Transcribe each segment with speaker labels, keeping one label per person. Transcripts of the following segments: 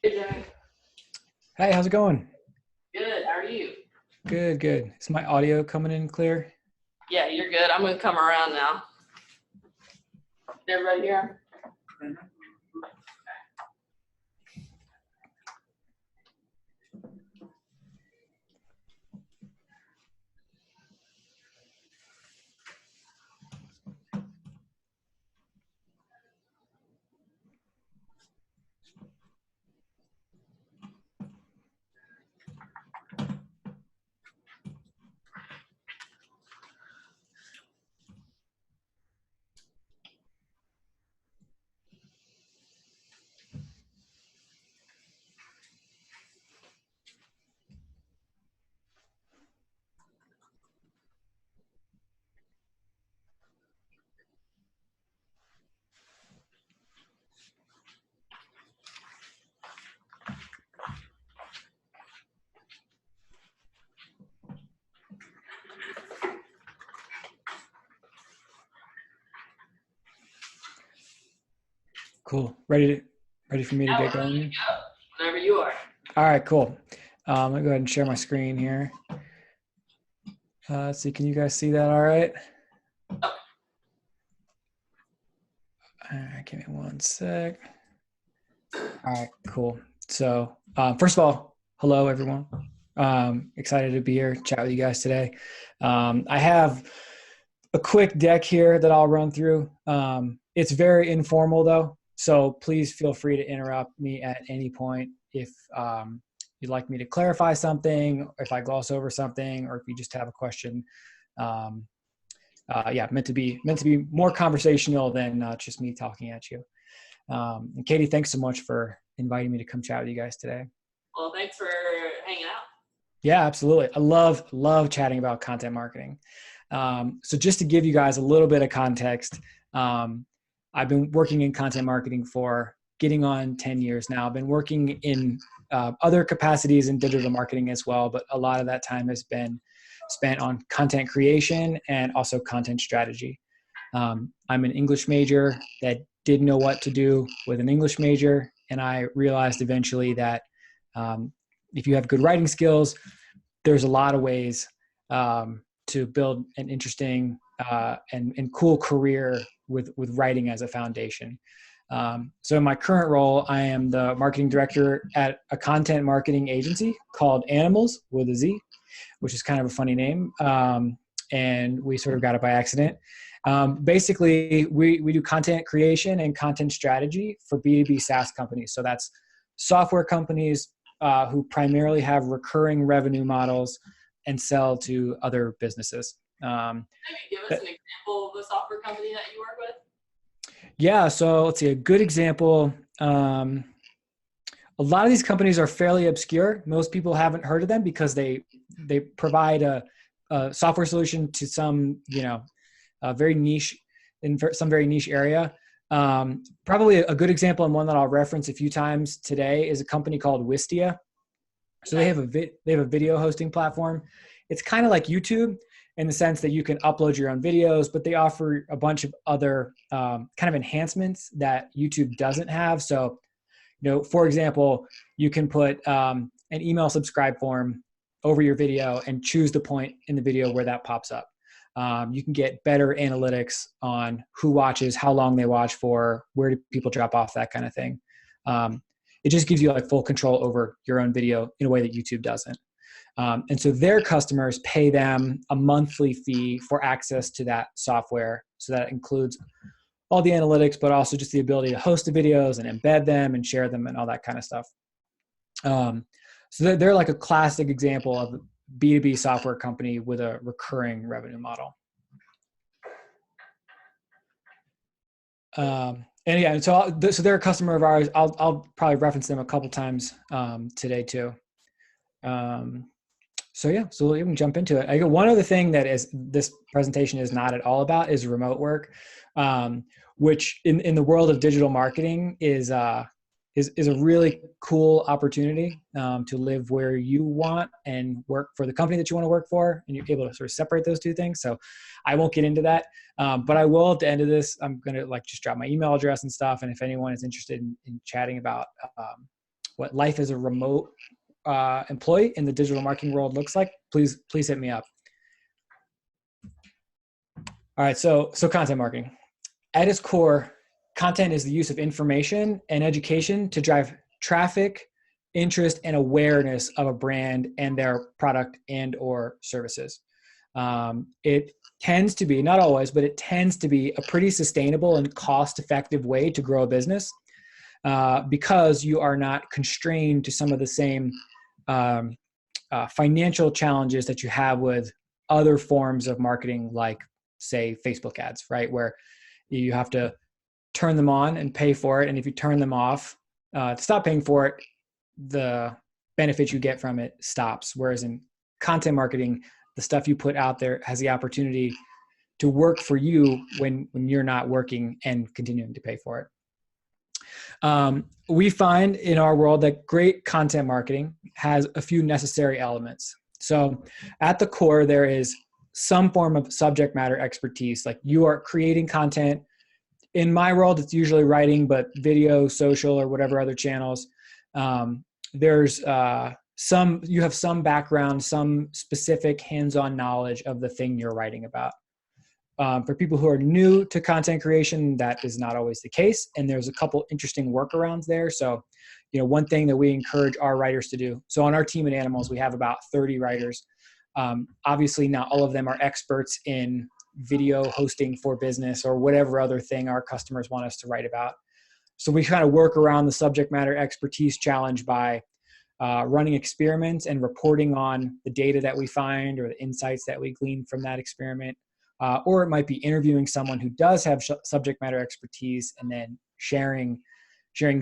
Speaker 1: Hey, Jimmy.
Speaker 2: Hey, how's it going?
Speaker 1: Good. How are you?
Speaker 2: Good, good. Is my audio coming in clear?
Speaker 1: Yeah, you're good. I'm gonna come around now. Everybody here?
Speaker 2: Cool. Ready for me to
Speaker 1: Yeah,
Speaker 2: get
Speaker 1: we're ready to
Speaker 2: going?
Speaker 1: go. Whenever you are.
Speaker 2: All right, cool. I'm gonna go ahead and share my screen here. Let's see, can you guys see that all right? All right, give me one sec. All right, cool. So first of all, hello everyone. Excited to be here, chat with you guys today. I have a quick deck here that I'll run through. It's very informal though, so please feel free to interrupt me at any point if you'd like me to clarify something, if I gloss over something, or if you just have a question. Um, yeah, meant to be more conversational than just me talking at you. And Katie, thanks so much for inviting me to come chat with you guys today.
Speaker 1: Well, thanks for hanging out.
Speaker 2: Yeah, absolutely. I love chatting about content marketing. So just to give you guys a little bit of context, I've been working in content marketing for getting on 10 years now. I've been working in other capacities in digital marketing as well, but a lot of that time has been spent on content creation and also content strategy. I'm an English major that didn't know what to do with an English major, and I realized eventually that um, if you have good writing skills, there's a lot of ways to build an interesting and cool career with writing as a foundation. So in my current role, I am the marketing director at a content marketing agency called Animals with a Z, which is kind of a funny name. And we sort of got it by accident. Basically, we do content creation and content strategy for B2B SaaS companies. So that's software companies who primarily have recurring revenue models and sell to other businesses.
Speaker 1: Maybe give us an example of a software company that you work with.
Speaker 2: Yeah, so let's see, a good example. A lot of these companies are fairly obscure. Most people haven't heard of them because they provide a software solution to some, very niche, in some very niche area. Probably a good example and one that I'll reference a few times today is a company called Wistia. So they
Speaker 1: Okay.
Speaker 2: have they have a video hosting platform. It's kind of like YouTube in the sense that you can upload your own videos, but they offer a bunch of other kind of enhancements that YouTube doesn't have. So, for example, you can put an email subscribe form over your video and choose the point in the video where that pops up. You can get better analytics on who watches, how long they watch for, where do people drop off, that kind of thing. It just gives you like full control over your own video in a way that YouTube doesn't. And so their customers pay them a monthly fee for access to that software. So that includes all the analytics, but also just the ability to host the videos and embed them and share them and all that kind of stuff. So they're like a classic example of a B2B software company with a recurring revenue model. And yeah, so they're a customer of ours. I'll probably reference them a couple times today too. So yeah, so we can jump into it. I got one other thing that is this presentation is not at all about is remote work, which in the world of digital marketing is a really cool opportunity to live where you want and work for the company that you want to work for, and you're able to sort of separate those two things. So I won't get into that, but I will at the end of this. I'm gonna just drop my email address and stuff, and if anyone is interested in chatting about what life as a remote employee in the digital marketing world looks like, please hit me up. All right, so content marketing. At its core, content is the use of information and education to drive traffic, interest, and awareness of a brand and their product and or services. It tends to be, not always, but it tends to be a pretty sustainable and cost-effective way to grow a business because you are not constrained to some of the same financial challenges that you have with other forms of marketing, like, say, Facebook ads, right? Where you have to turn them on and pay for it. And if you turn them off, to stop paying for it, the benefit you get from it stops. Whereas in content marketing, the stuff you put out there has the opportunity to work for you when you're not working and continuing to pay for it. We find in our world that great content marketing has a few necessary elements. So at the core, there is some form of subject matter expertise. Like, you are creating content. In my world, it's usually writing, but video, social, or whatever other channels. There's you have some background, some specific hands-on knowledge of the thing you're writing about. For people who are new to content creation, that is not always the case. And there's a couple interesting workarounds there. So, one thing that we encourage our writers to do. So on our team at Animals, we have about 30 writers. Obviously, not all of them are experts in video hosting for business or whatever other thing our customers want us to write about. So we kind of work around the subject matter expertise challenge by running experiments and reporting on the data that we find or the insights that we glean from that experiment. Or it might be interviewing someone who does have subject matter expertise and then sharing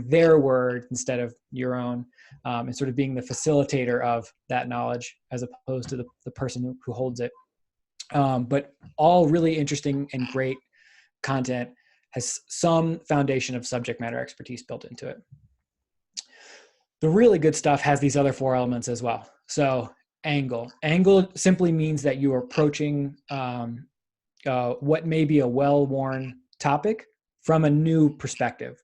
Speaker 2: their word instead of your own, and sort of being the facilitator of that knowledge as opposed to the person who holds it. But all really interesting and great content has some foundation of subject matter expertise built into it. The really good stuff has these other 4 elements as well. So angle simply means that you are approaching what may be a well-worn topic from a new perspective.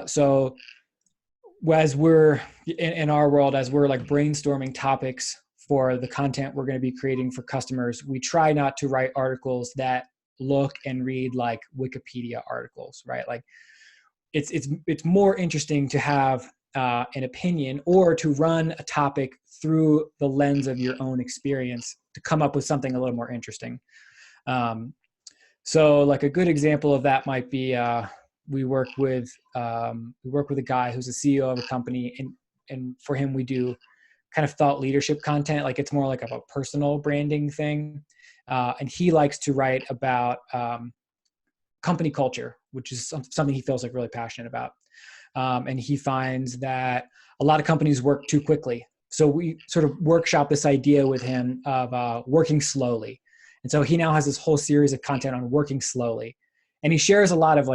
Speaker 2: So as we're in our world, as we're like brainstorming topics for the content we're going to be creating for customers, we try not to write articles that look and read like Wikipedia articles, right? Like, it's more interesting to have an opinion or to run a topic through the lens of your own experience to come up with something a little more interesting. So like a good example of that might be we work with a guy who's a CEO of a company, and for him we do kind of thought leadership content. Like, it's more like a personal branding thing, and he likes to write about company culture, which is something he feels like really passionate about. And he finds that a lot of companies work too quickly. So we sort of workshop this idea with him of working slowly. And so he now has this whole series of content on working slowly. And he shares a lot of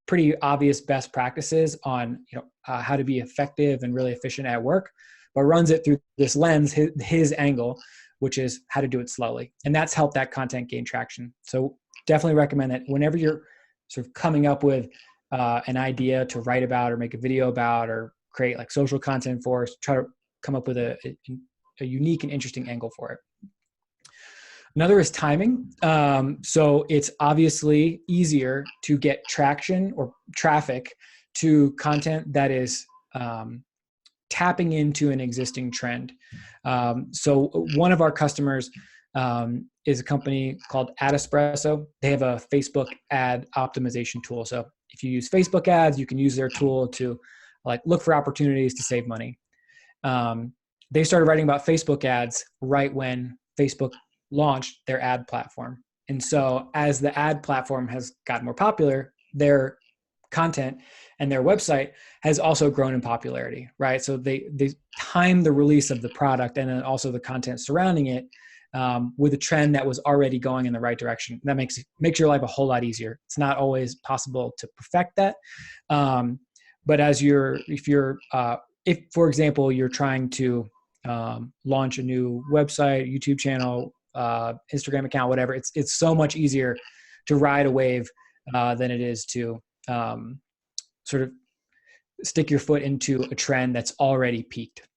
Speaker 2: pretty obvious best practices on, how to be effective and really efficient at work, but runs it through this lens, his angle, which is how to do it slowly. And that's helped that content gain traction. So definitely recommend that whenever you're sort of coming up with an idea to write about or make a video about or create like social content for, try to come up with a unique and interesting angle for it. Another is timing. So it's obviously easier to get traction or traffic to content that is tapping into an existing trend. So one of our customers is a company called Ad Espresso. They have a Facebook ad optimization tool. So if you use Facebook ads, you can use their tool to look for opportunities to save money. They started writing about Facebook ads right when Facebook launched their ad platform. And so as the ad platform has gotten more popular, their content and their website has also grown in popularity, right? So they timed the release of the product and then also the content surrounding it with a trend that was already going in the right direction. That makes your life a whole lot easier. It's not always possible to perfect that. But if for example, you're trying to launch a new website, YouTube channel, Instagram account, whatever, it's so much easier to ride a wave than it is to sort of stick your foot into a trend that's already peaked.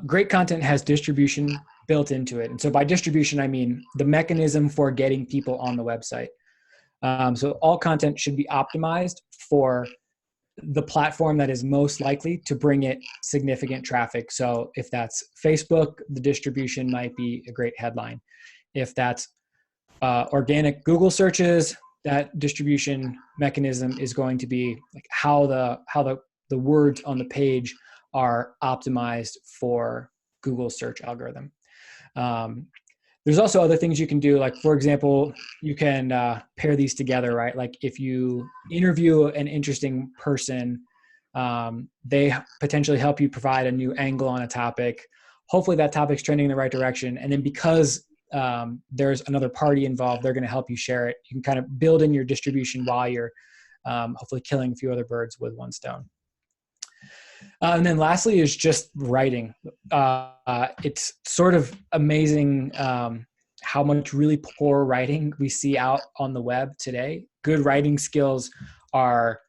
Speaker 2: Great content has distribution built into it. And so by distribution, I mean the mechanism for getting people on the website. So all content should be optimized for the platform that is most likely to bring it significant traffic. So if that's Facebook, the distribution might be a great headline. If that's organic Google searches, that distribution mechanism is going to be like how the words on the page are optimized for Google's search algorithm. There's also other things you can do. Like, for example, you can pair these together, right? Like if you interview an interesting person, they potentially help you provide a new angle on a topic. Hopefully that topic's trending in the right direction. And then because there's another party involved, they're going to help you share it. You can kind of build in your distribution while you're hopefully killing a few other birds with one stone. And then lastly is just writing. It's sort of amazing how much really poor writing we see out on the web today. Good writing skills are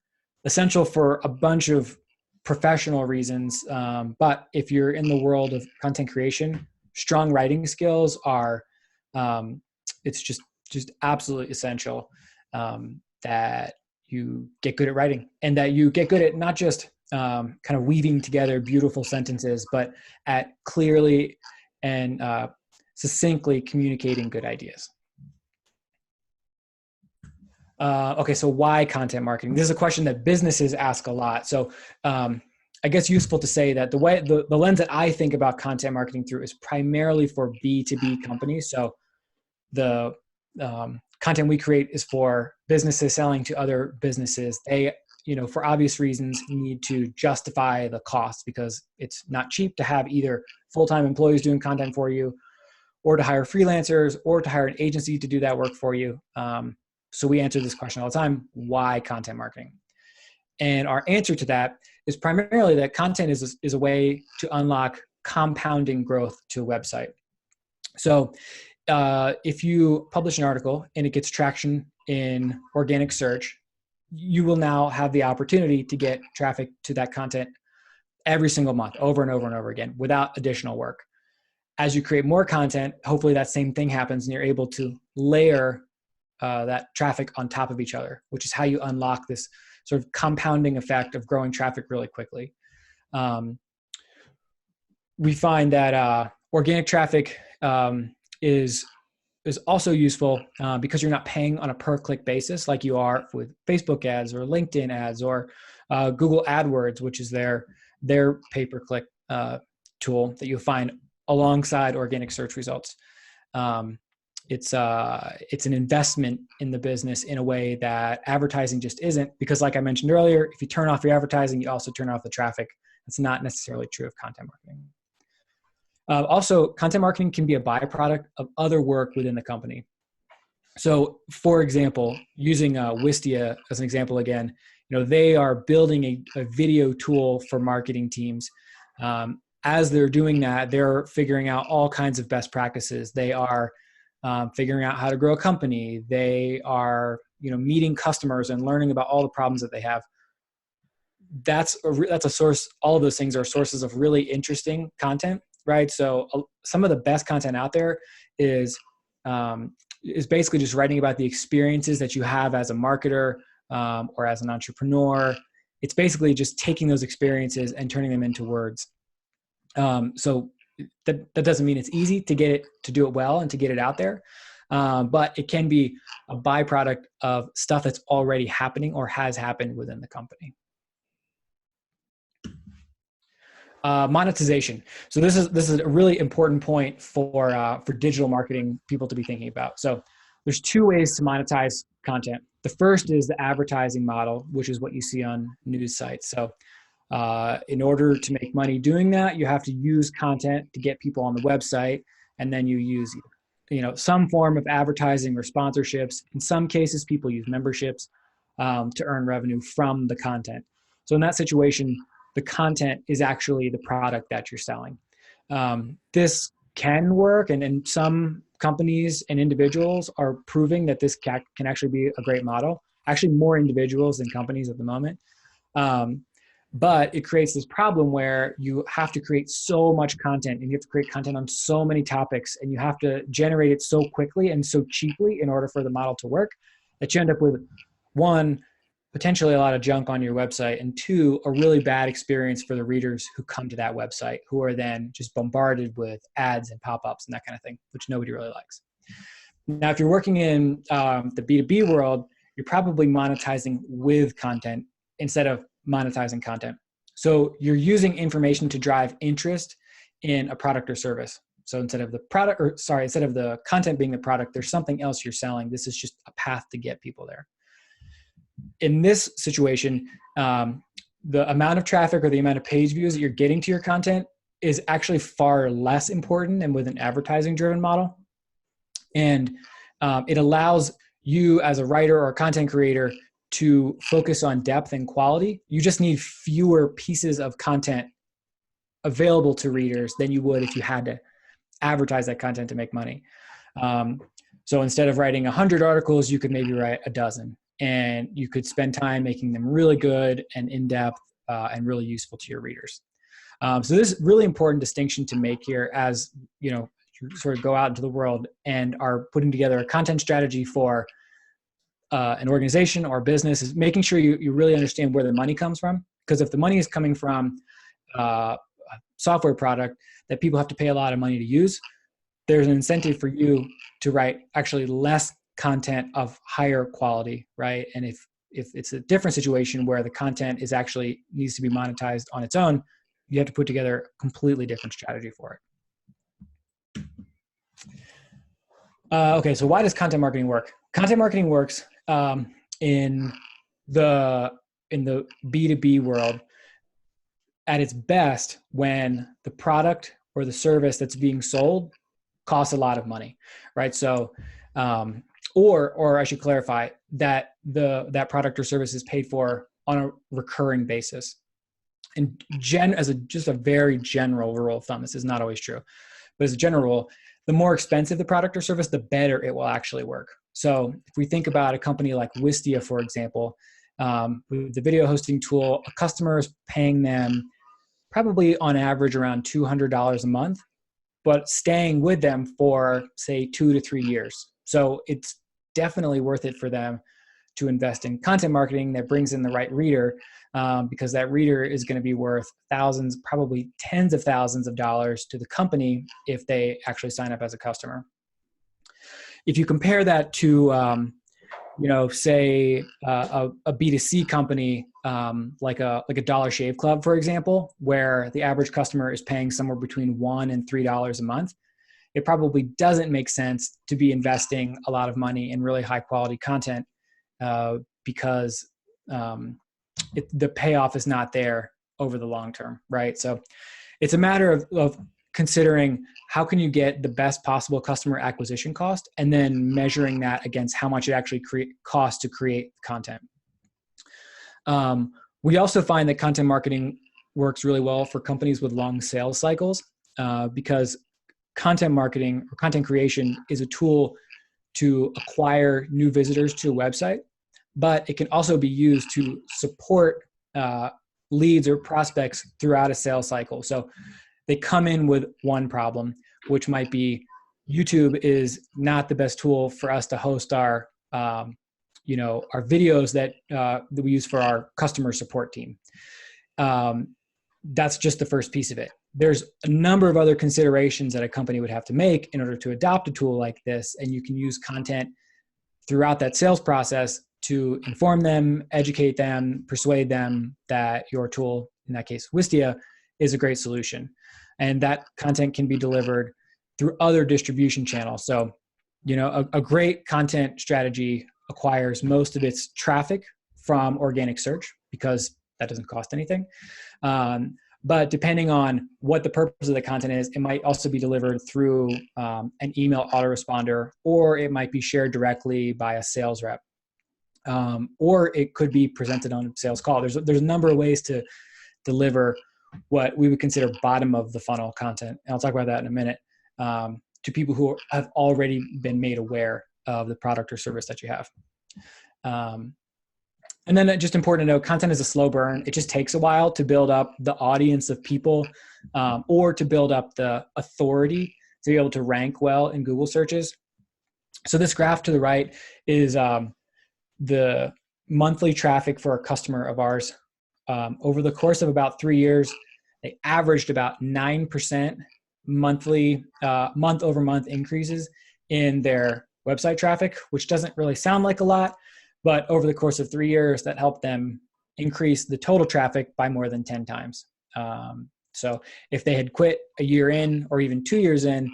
Speaker 2: essential for a bunch of professional reasons. But if you're in the world of content creation, strong writing skills are, it's just absolutely essential that you get good at writing, and that you get good at not just kind of weaving together beautiful sentences, but at clearly and succinctly communicating good ideas. Okay, so why content marketing? This is a question that businesses ask a lot. So I guess useful to say that the lens that I think about content marketing through is primarily for B2B companies. So the content we create is for businesses selling to other businesses. They, for obvious reasons, need to justify the cost because it's not cheap to have either full-time employees doing content for you, or to hire freelancers, or to hire an agency to do that work for you. So we answer this question all the time: why content marketing? And our answer to that is primarily that content is a way to unlock compounding growth to a website. So if you publish an article and it gets traction in organic search, you will now have the opportunity to get traffic to that content every single month, over and over and over again, without additional work. As you create more content, hopefully that same thing happens and you're able to layer that traffic on top of each other, which is how you unlock this sort of compounding effect of growing traffic really quickly. We find that organic traffic is also useful because you're not paying on a per-click basis like you are with Facebook ads or LinkedIn ads or Google AdWords, which is their pay-per-click tool that you'll find alongside organic search results. It's an investment in the business in a way that advertising just isn't, because like I mentioned earlier, if you turn off your advertising, you also turn off the traffic. That's not necessarily true of content marketing. Also, content marketing can be a byproduct of other work within the company. So for example, using Wistia as an example again, they are building a video tool for marketing teams. As they're doing that, they're figuring out all kinds of best practices. They are figuring out how to grow a company. They are, meeting customers and learning about all the problems that they have. That's a source. All of those things are sources of really interesting content, right? So some of the best content out there is basically just writing about the experiences that you have as a marketer or as an entrepreneur. It's basically just taking those experiences and turning them into words. So that doesn't mean it's easy to do it well and to get it out there. But it can be a byproduct of stuff that's already happening or has happened within the company. Monetization. So this is a really important point for digital marketing people to be thinking about. So there's two ways to monetize content. The first is the advertising model, which is what you see on news sites. So in order to make money doing that, you have to use content to get people on the website, and then you use some form of advertising or sponsorships. In some cases, people use memberships to earn revenue from the content. So in that situation, the content is actually the product that you're selling. This can work, and some companies and individuals are proving that this can actually be a great model. Actually, more individuals than companies at the moment. But it creates this problem where you have to create so much content, and you have to create content on so many topics, and you have to generate it so quickly and so cheaply in order for the model to work, that you end up with, one, potentially a lot of junk on your website, and two, a really bad experience for the readers who come to that website, who are then just bombarded with ads and pop-ups and that kind of thing, which nobody really likes. Now, if you're working in the B2B world, you're probably monetizing with content instead of monetizing content. So you're using information to drive interest in a product or service. So instead of the content being the product, there's something else you're selling. This is just a path to get people there. In this situation, the amount of traffic or the amount of page views that you're getting to your content is actually far less important than with an advertising driven model. And it allows you as a writer or a content creator to focus on depth and quality. You just need fewer pieces of content available to readers than you would if you had to advertise that content to make money. So instead of writing 100 articles, you could maybe write a dozen, and you could spend time making them really good and in-depth and really useful to your readers. So this is a really important distinction to make here as you sort of go out into the world and are putting together a content strategy for an organization or business, is making sure you really understand where the money comes from. Because if the money is coming from a software product that people have to pay a lot of money to use, there's an incentive for you to write actually less content of higher quality, right? And if it's a different situation where the content is actually needs to be monetized on its own, you have to put together a completely different strategy for it. Okay, so why does content marketing work? Content marketing works in the B2B world at its best when the product or the service that's being sold costs a lot of money, right? So, or I should clarify that that product or service is paid for on a recurring basis. And just a very general rule of thumb, this is not always true, but as a general rule, the more expensive the product or service, the better it will actually work. So if we think about a company like Wistia, for example, with the video hosting tool, a customer is paying them probably on average around $200 a month, but staying with them for say 2 to 3 years. So it's definitely worth it for them to invest in content marketing that brings in the right reader, because that reader is going to be worth thousands, probably tens of thousands of dollars to the company if they actually sign up as a customer. If you compare that to, say a B2C company like a Dollar Shave Club, for example, where the average customer is paying somewhere between $1 and $3 a month, it probably doesn't make sense to be investing a lot of money in really high quality content because the payoff is not there over the long term, right? So it's a matter of considering how can you get the best possible customer acquisition cost, and then measuring that against how much it actually costs to create content. We also find that content marketing works really well for companies with long sales cycles because content marketing or content creation is a tool to acquire new visitors to a website, but it can also be used to support leads or prospects throughout a sales cycle. So they come in with one problem, which might be YouTube is not the best tool for us to host our videos that we use for our customer support team. That's just the first piece of it. There's a number of other considerations that a company would have to make in order to adopt a tool like this, and you can use content throughout that sales process to inform them, educate them, persuade them that your tool, in that case Wistia, is a great solution. And that content can be delivered through other distribution channels. So, a great content strategy acquires most of its traffic from organic search because that doesn't cost anything. But depending on what the purpose of the content is, it might also be delivered through an email autoresponder, or it might be shared directly by a sales rep. Or it could be presented on a sales call. There's a number of ways to deliver what we would consider bottom of the funnel content. And I'll talk about that in a minute, to people who have already been made aware of the product or service that you have. And then just important to know, content is a slow burn. It just takes a while to build up the audience of people, or to build up the authority to be able to rank well in Google searches. So this graph to the right is the monthly traffic for a customer of ours. Over the course of about 3 years, they averaged about 9% monthly, month over month increases in their website traffic, which doesn't really sound like a lot, but over the course of 3 years, that helped them increase the total traffic by more than 10 times. So if they had quit a year in or even 2 years in,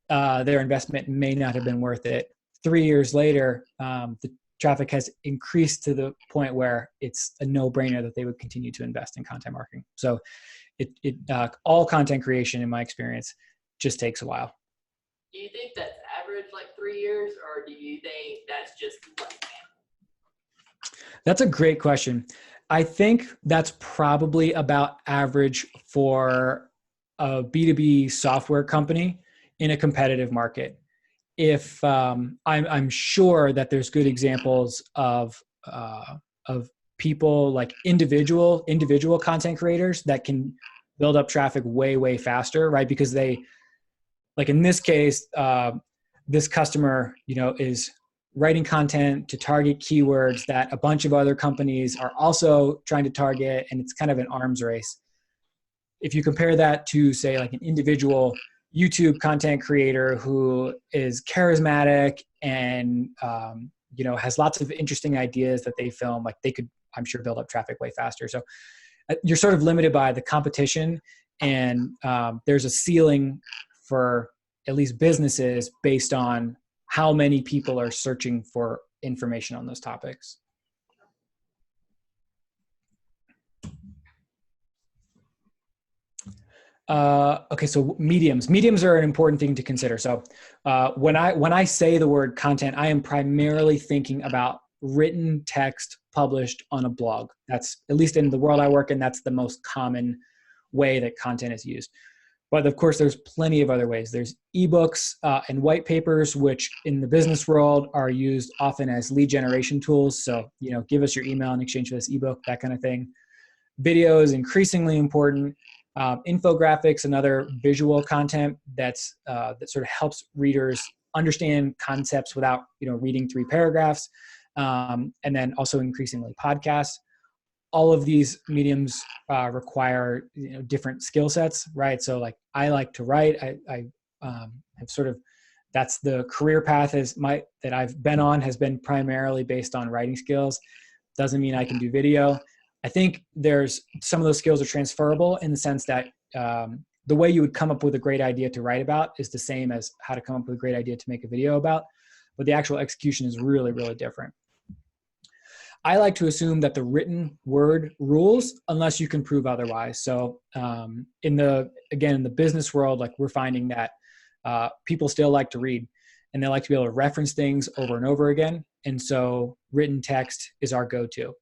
Speaker 2: their investment may not have been worth it. 3 years later, the traffic has increased to the point where it's a no-brainer that they would continue to invest in content marketing. So all content creation, in my experience, just takes a while.
Speaker 1: Do you think that's average, like 3 years, or do you think that's just like?
Speaker 2: That's a great question. I think that's probably about average for a B2B software company in a competitive market. If I'm sure that there's good examples of people like individual content creators that can build up traffic way faster, right? Because they, like in this case, this customer, is writing content to target keywords that a bunch of other companies are also trying to target, and it's kind of an arms race. If you compare that to, say, like an individual YouTube content creator who is charismatic and has lots of interesting ideas that they film, like they could, I'm sure, build up traffic way faster. So you're sort of limited by the competition, and there's a ceiling for at least businesses based on how many people are searching for information on those topics. Okay, so mediums. Mediums are an important thing to consider. So when I say the word content, I am primarily thinking about written text published on a blog. That's, at least in the world I work in, that's the most common way that content is used. But of course, there's plenty of other ways. There's ebooks and white papers, which in the business world are used often as lead generation tools. So, give us your email in exchange for this ebook, that kind of thing. Video is increasingly important. Infographics and other visual content that sort of helps readers understand concepts without reading 3 paragraphs, and then also increasingly podcasts. All of these mediums require different skill sets, right? So like I like to write. I have sort of, that's the career path that I've been on, has been primarily based on writing skills. Doesn't mean I can do video. I think there's some of those skills are transferable in the sense that the way you would come up with a great idea to write about is the same as how to come up with a great idea to make a video about, but the actual execution is really, really different. I like to assume that the written word rules unless you can prove otherwise. So in the business world, like we're finding that people still like to read and they like to be able to reference things over and over again. And so written text is our go-to.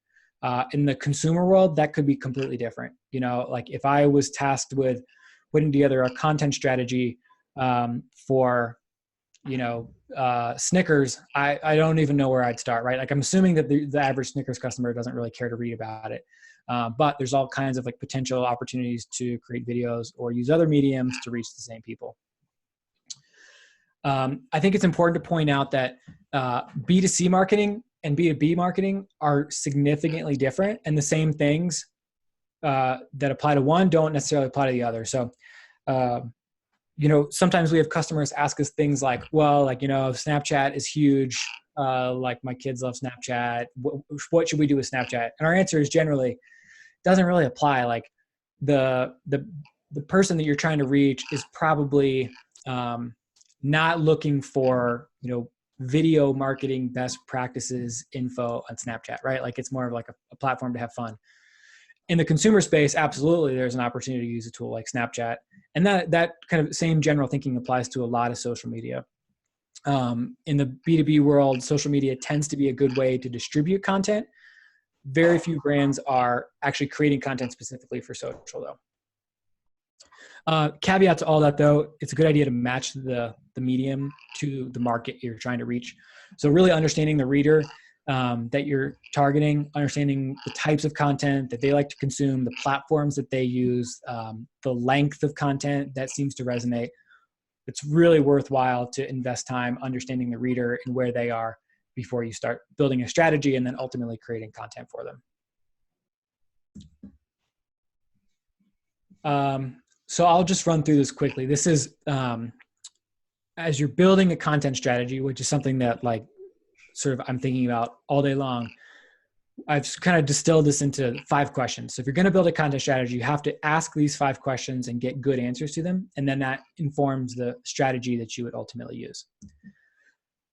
Speaker 2: In the consumer world, that could be completely different. Like if I was tasked with putting together a content strategy for, Snickers, I don't even know where I'd start, right? Like I'm assuming that the average Snickers customer doesn't really care to read about it. But there's all kinds of like potential opportunities to create videos or use other mediums to reach the same people. I think it's important to point out that B2C marketing and B2B marketing are significantly different, and the same things that apply to one don't necessarily apply to the other. So, sometimes we have customers ask us things like, well, Snapchat is huge. Like my kids love Snapchat. What should we do with Snapchat? And our answer is generally doesn't really apply. Like the person that you're trying to reach is probably not looking for, video marketing best practices info on Snapchat, right? Like it's more of like a platform to have fun. In the consumer space, absolutely, there's an opportunity to use a tool like Snapchat. And that kind of same general thinking applies to a lot of social media. In the B2B world, social media tends to be a good way to distribute content. Very few brands are actually creating content specifically for social, though. Caveat to all that, though, it's a good idea to match the medium to the market you're trying to reach. So really understanding the reader that you're targeting, understanding the types of content that they like to consume, the platforms that they use, the length of content that seems to resonate. It's really worthwhile to invest time understanding the reader and where they are before you start building a strategy and then ultimately creating content for them. So I'll just run through this quickly. This is as you're building a content strategy, which is something that like sort of I'm thinking about all day long. I've kind of distilled this into 5 questions. So if you're going to build a content strategy, you have to ask these 5 questions and get good answers to them. And then that informs the strategy that you would ultimately use.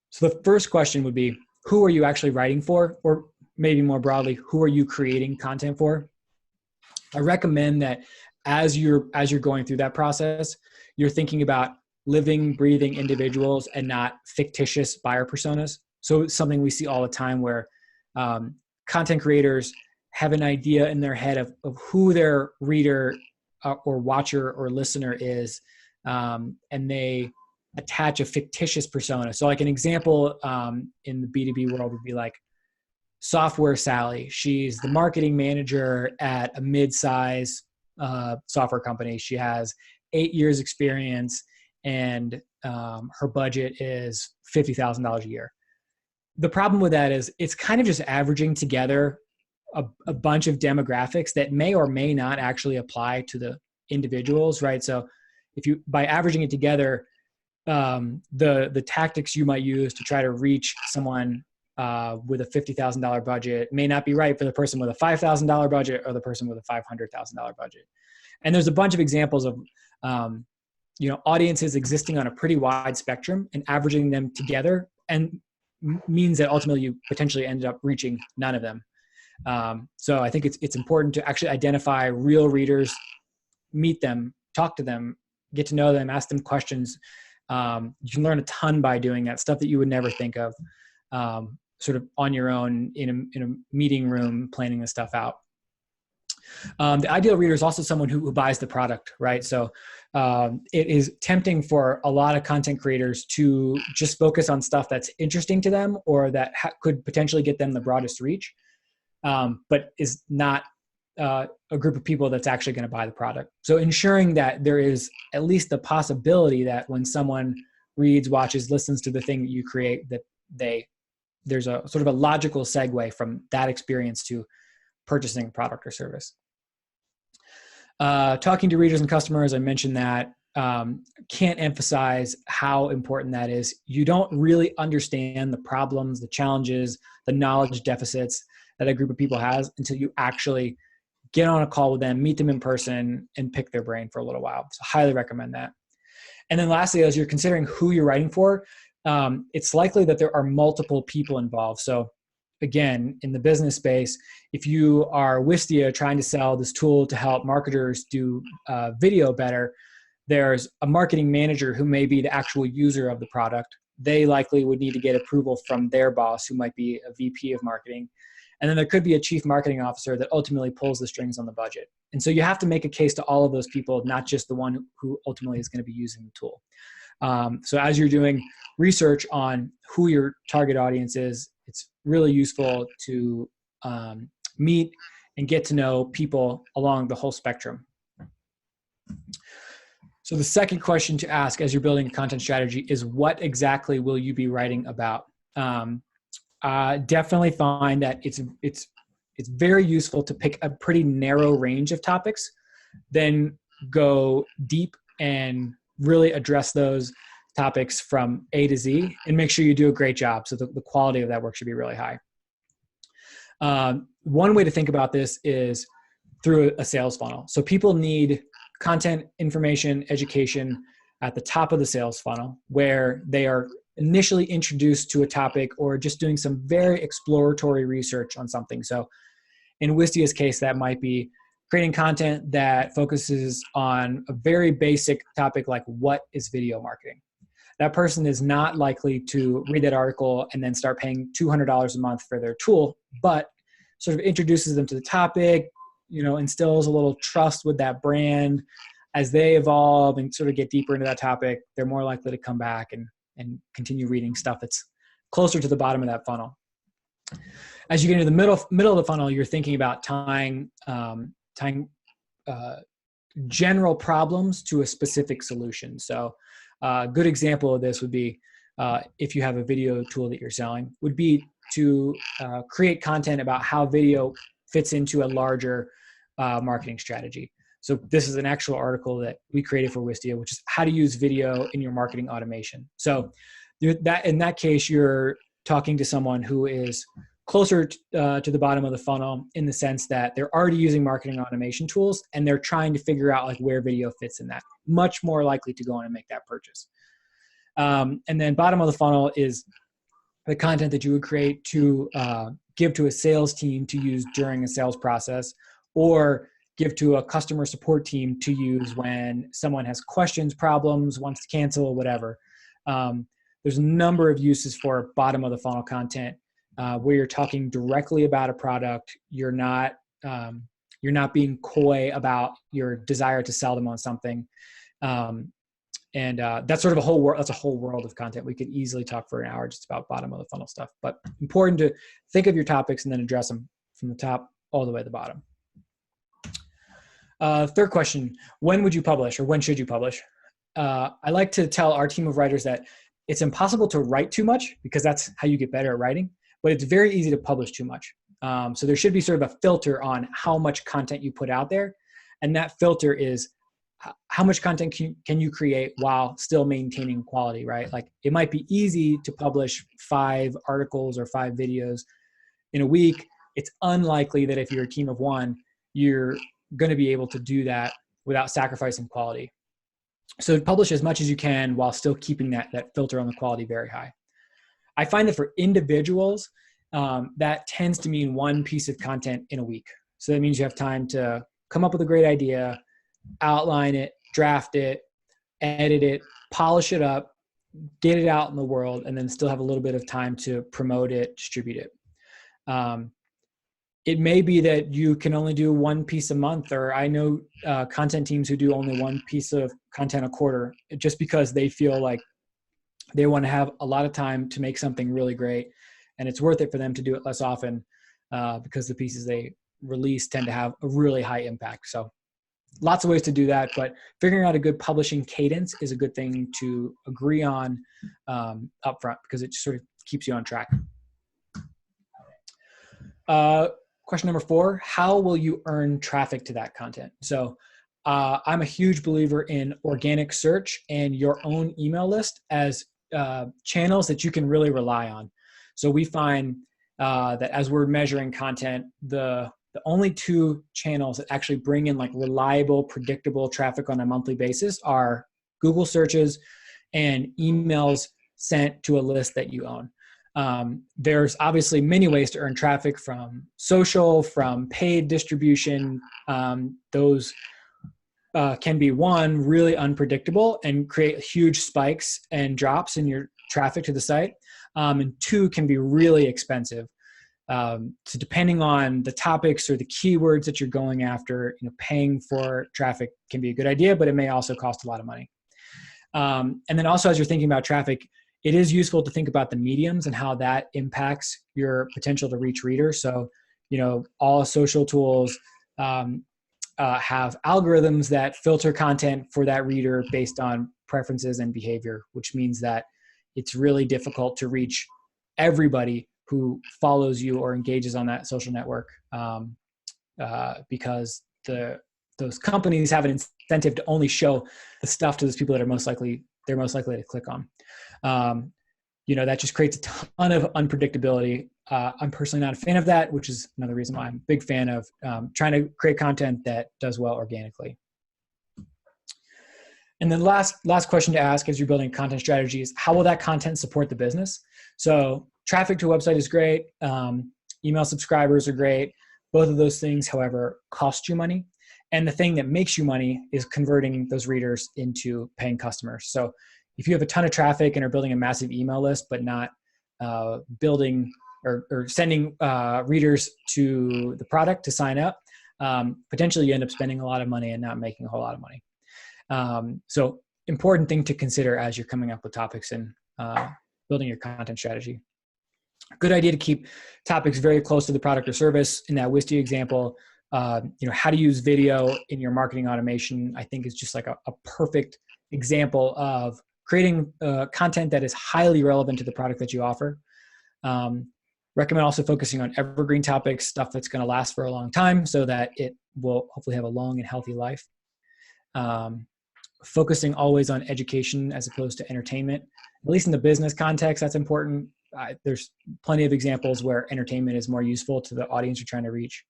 Speaker 2: So the first question would be, who are you actually writing for? Or maybe more broadly, who are you creating content for? I recommend that as you're going through that process, you're thinking about living, breathing individuals and not fictitious buyer personas. So it's something we see all the time where content creators have an idea in their head of who their reader or watcher or listener is, and they attach a fictitious persona. So like an example in the B2B world would be like Software Sally. She's the marketing manager at a mid-size software company. She has 8 years experience and her budget is $50,000 a year. The problem with that is it's kind of just averaging together a bunch of demographics that may or may not actually apply to the individuals, right? So if you, by averaging it together, the tactics you might use to try to reach someone with a $50,000 budget may not be right for the person with a $5,000 budget or the person with a $500,000 budget. And there's a bunch of examples of, audiences existing on a pretty wide spectrum, and averaging them together and means that ultimately you potentially ended up reaching none of them. So I think it's important to actually identify real readers, meet them, talk to them, get to know them, ask them questions. You can learn a ton by doing that, stuff that you would never think of sort of on your own in a meeting room, planning this stuff out. The ideal reader is also someone who buys the product, right? So it is tempting for a lot of content creators to just focus on stuff that's interesting to them or that could potentially get them the broadest reach, but is not a group of people that's actually going to buy the product. So ensuring that there is at least the possibility that when someone reads, watches, listens to the thing that you create, that there's a sort of a logical segue from that experience to purchasing a product or service. Talking to readers and customers, I mentioned that. Can't emphasize how important that is. You don't really understand the problems, the challenges, the knowledge deficits that a group of people has until you actually get on a call with them, meet them in person, and pick their brain for a little while. So highly recommend that. And then lastly, as you're considering who you're writing for, it's likely that there are multiple people involved. So again, in the business space, if you are Wistia trying to sell this tool to help marketers do video better, there's a marketing manager who may be the actual user of the product. They likely would need to get approval from their boss, who might be a VP of marketing. And then there could be a chief marketing officer that ultimately pulls the strings on the budget. And so you have to make a case to all of those people, not just the one who ultimately is going to be using the tool. So as you're doing research on who your target audience is, it's really useful to meet and get to know people along the whole spectrum. So the second question to ask as you're building a content strategy is, what exactly will you be writing about? Definitely find that it's very useful to pick a pretty narrow range of topics, then go deep and really address those topics from A to Z, and make sure you do a great job. So the quality of that work should be really high. One way to think about this is through a sales funnel. So people need content, information, education at the top of the sales funnel, where they are initially introduced to a topic or just doing some very exploratory research on something. So in Wistia's case, that might be creating content that focuses on a very basic topic like, what is video marketing? That person is not likely to read that article and then start paying $200 a month for their tool, but sort of introduces them to the topic, instills a little trust with that brand. As they evolve and sort of get deeper into that topic, they're more likely to come back and continue reading stuff that's closer to the bottom of that funnel. As you get into the middle of the funnel, you're thinking about tying general problems to a specific solution. So a good example of this would be if you have a video tool that you're selling, would be to create content about how video fits into a larger marketing strategy. So this is an actual article that we created for Wistia, which is how to use video in your marketing automation. So in that case, you're talking to someone who is closer to the bottom of the funnel in the sense that they're already using marketing automation tools and they're trying to figure out like where video fits in that. Much more likely to go in and make that purchase. And then bottom of the funnel is the content that you would create to give to a sales team to use during a sales process, or give to a customer support team to use when someone has questions, problems, wants to cancel, whatever. There's a number of uses for bottom of the funnel content where you're talking directly about a product. You're not being coy about your desire to sell them on something. And that's sort of a whole world. That's a whole world of content. We could easily talk for an hour just about bottom of the funnel stuff, but important to think of your topics and then address them from the top all the way to the bottom. Third question, when would you publish, or when should you publish? I like to tell our team of writers that it's impossible to write too much because that's how you get better at writing, but it's very easy to publish too much. So there should be sort of a filter on how much content you put out there. And that filter is how much content can you create while still maintaining quality, right? Like it might be easy to publish 5 articles or 5 videos in a week. It's unlikely that if you're a team of 1, you're going to be able to do that without sacrificing quality. So publish as much as you can while still keeping that filter on the quality very high. I find that for individuals, that tends to mean 1 piece of content in a week. So that means you have time to come up with a great idea, outline it, draft it, edit it, polish it up, get it out in the world, and then still have a little bit of time to promote it, distribute it. It may be that you can only do 1 piece a month, or I know content teams who do only 1 piece of content a quarter, just because they feel like they want to have a lot of time to make something really great, and it's worth it for them to do it less often because the pieces they release tend to have a really high impact. So lots of ways to do that, but figuring out a good publishing cadence is a good thing to agree on upfront because it just sort of keeps you on track. Question number 4, how will you earn traffic to that content? So I'm a huge believer in organic search and your own email list as channels that you can really rely on. So we find that as we're measuring content, the only 2 channels that actually bring in like reliable, predictable traffic on a monthly basis are Google searches and emails sent to a list that you own. There's obviously many ways to earn traffic, from social, from paid distribution. Those can be, 1, really unpredictable and create huge spikes and drops in your traffic to the site. And 2, can be really expensive. So depending on the topics or the keywords that you're going after, paying for traffic can be a good idea, but it may also cost a lot of money. And then also, as you're thinking about traffic, it is useful to think about the mediums and how that impacts your potential to reach readers. So, all social tools have algorithms that filter content for that reader based on preferences and behavior, which means that it's really difficult to reach everybody who follows you or engages on that social network because those companies have an incentive to only show the stuff to those people that are most likely to click on. That just creates a ton of unpredictability. I'm personally not a fan of that, which is another reason why I'm a big fan of trying to create content that does well organically. And then last question to ask as you're building content strategy is, how will that content support the business? So traffic to a website is great. Email subscribers are great. Both of those things, however, cost you money. And the thing that makes you money is converting those readers into paying customers. So if you have a ton of traffic and are building a massive email list, but not building or sending readers to the product to sign up, potentially you end up spending a lot of money and not making a whole lot of money. So important thing to consider as you're coming up with topics and building your content strategy. Good idea to keep topics very close to the product or service. In that Wisty example, how to use video in your marketing automation, I think is just like a perfect example of creating content that is highly relevant to the product that you offer. Recommend also focusing on evergreen topics, stuff that's going to last for a long time so that it will hopefully have a long and healthy life. Focusing always on education as opposed to entertainment, at least in the business context, that's important. There's plenty of examples where entertainment is more useful to the audience you're trying to reach.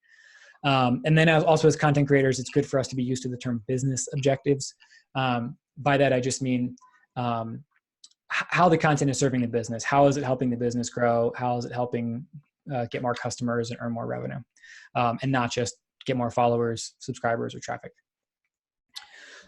Speaker 2: And then also as content creators, it's good for us to be used to the term business objectives. By that, I just mean how the content is serving the business. How is it helping the business grow? How is it helping get more customers and earn more revenue? And not just get more followers, subscribers, or traffic.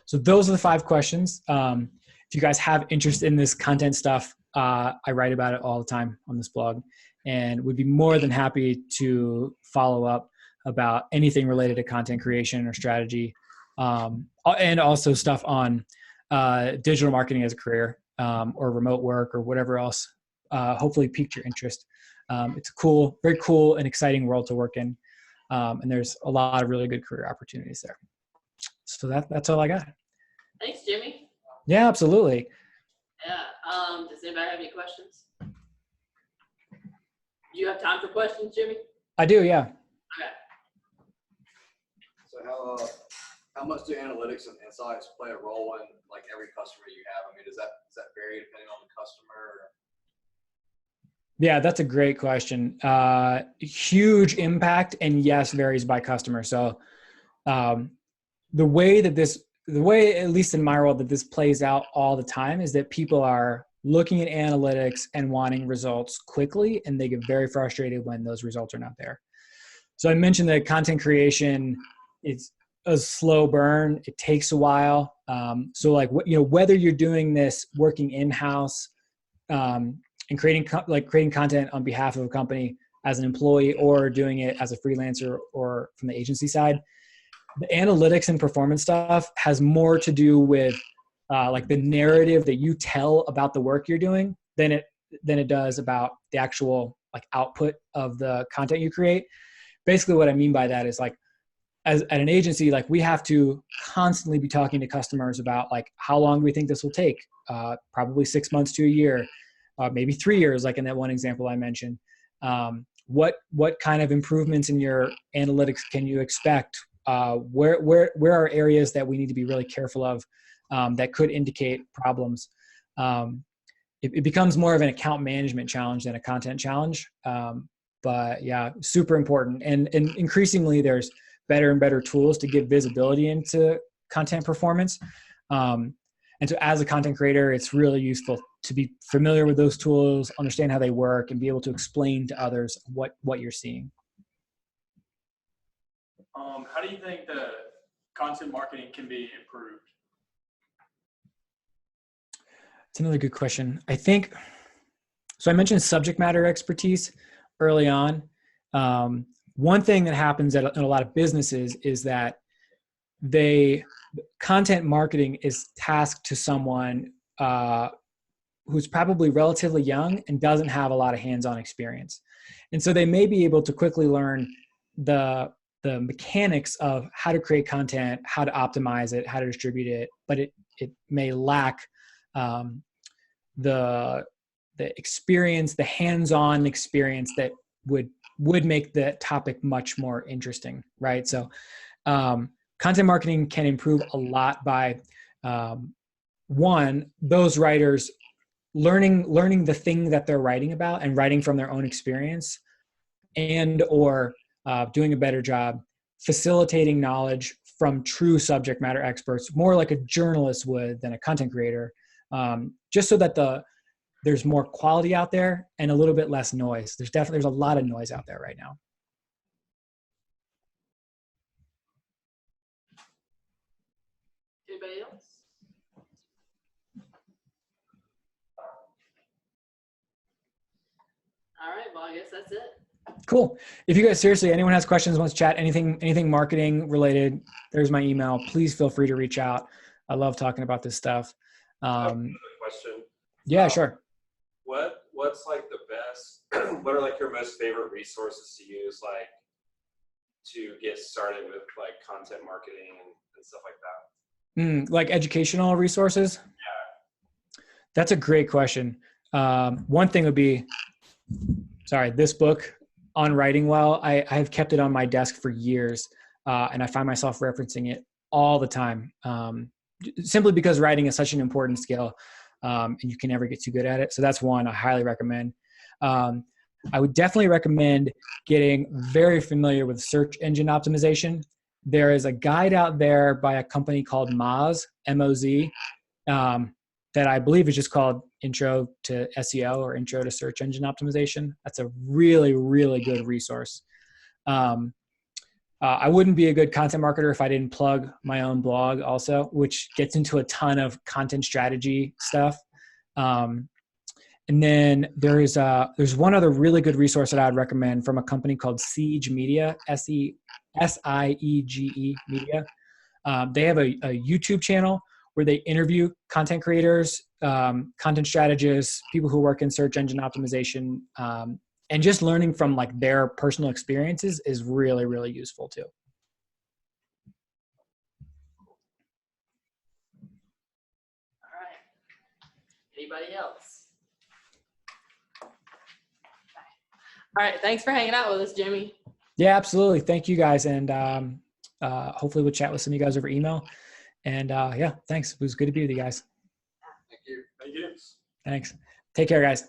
Speaker 2: So those are the 5 questions. If you guys have interest in this content stuff, I write about it all the time on this blog, and would be more than happy to follow up about anything related to content creation or strategy, and also stuff on digital marketing as a career, or remote work or whatever else. Hopefully piqued your interest. It's a very cool and exciting world to work in, and there's a lot of really good career opportunities there. So that's all I got.
Speaker 1: Thanks, Jimmy.
Speaker 2: Yeah, absolutely.
Speaker 1: Yeah. Does anybody have any questions? Do you have time for questions, Jimmy?
Speaker 2: I do, yeah.
Speaker 1: Okay.
Speaker 3: So how much do analytics and insights play a role in like every customer you have? I mean, does that vary depending on the customer?
Speaker 2: Yeah, that's a great question. Huge impact, and yes, varies by customer. So the way, at least in my world, that this plays out all the time is that people are looking at analytics and wanting results quickly, and they get very frustrated when those results are not there. So I mentioned that content creation, it's a slow burn. It takes a while. So like, whether you're doing this working in-house, and creating content on behalf of a company as an employee, or doing it as a freelancer or from the agency side, the analytics and performance stuff has more to do with like the narrative that you tell about the work you're doing than it does about the actual like output of the content you create. Basically what I mean by that is like, as at an agency, like we have to constantly be talking to customers about like, how long do we think this will take? Probably 6 months to a year, maybe 3 years, like in that one example I mentioned. What kind of improvements in your analytics can you expect? Where are areas that we need to be really careful of that could indicate problems? It becomes more of an account management challenge than a content challenge. But yeah, super important. And increasingly there's better and better tools to give visibility into content performance. And so as a content creator, it's really useful to be familiar with those tools, understand how they work, and be able to explain to others what you're seeing.
Speaker 4: How do you think the content marketing can be improved?
Speaker 2: It's another good question. I think, so I mentioned subject matter expertise early on. One thing that happens in a lot of businesses is that content marketing is tasked to someone who's probably relatively young and doesn't have a lot of hands-on experience. And so they may be able to quickly learn the mechanics of how to create content, how to optimize it, how to distribute it, but it may lack the experience, the hands-on experience that would make the topic much more interesting, right? So content marketing can improve a lot by one, those writers learning the thing that they're writing about and writing from their own experience, and or doing a better job facilitating knowledge from true subject matter experts, more like a journalist would than a content creator, just so that there's more quality out there and a little bit less noise. There's a lot of noise out there right now.
Speaker 1: Anybody else? All right, well, I guess that's it.
Speaker 2: Cool. If you guys, seriously, anyone has questions, wants to chat, anything marketing related, there's my email. Please feel free to reach out. I love talking about this stuff.
Speaker 4: I have a question.
Speaker 2: Yeah, sure.
Speaker 4: What
Speaker 5: what's like the best, what are like your most favorite resources to use, like to get started with like content marketing and stuff like that?
Speaker 2: Like educational resources? Yeah. That's a great question. One thing would be, this book on writing well. I've kept it on my desk for years, and I find myself referencing it all the time, simply because writing is such an important skill, and you can never get too good at it. So that's one I highly recommend. I would definitely recommend getting very familiar with search engine optimization. There is a guide out there by a company called Moz, M-O-Z, that I believe is just called Intro to SEO or Intro to Search Engine Optimization. That's a really, really good resource. I wouldn't be a good content marketer if I didn't plug my own blog also, which gets into a ton of content strategy stuff. And then there's one other really good resource that I'd recommend from a company called Siege Media, SIEGE Media. They have a YouTube channel where they interview content creators, content strategists, people who work in search engine optimization, and just learning from like their personal experiences is really, really useful too.
Speaker 1: All right. Anybody else? All right. Thanks for hanging out with us, Jimmy.
Speaker 2: Yeah, absolutely. Thank you guys. And hopefully we'll chat with some of you guys over email. And yeah, thanks. It was good to be with you guys.
Speaker 3: Thank you.
Speaker 4: Thank you.
Speaker 2: Thanks. Take care, guys.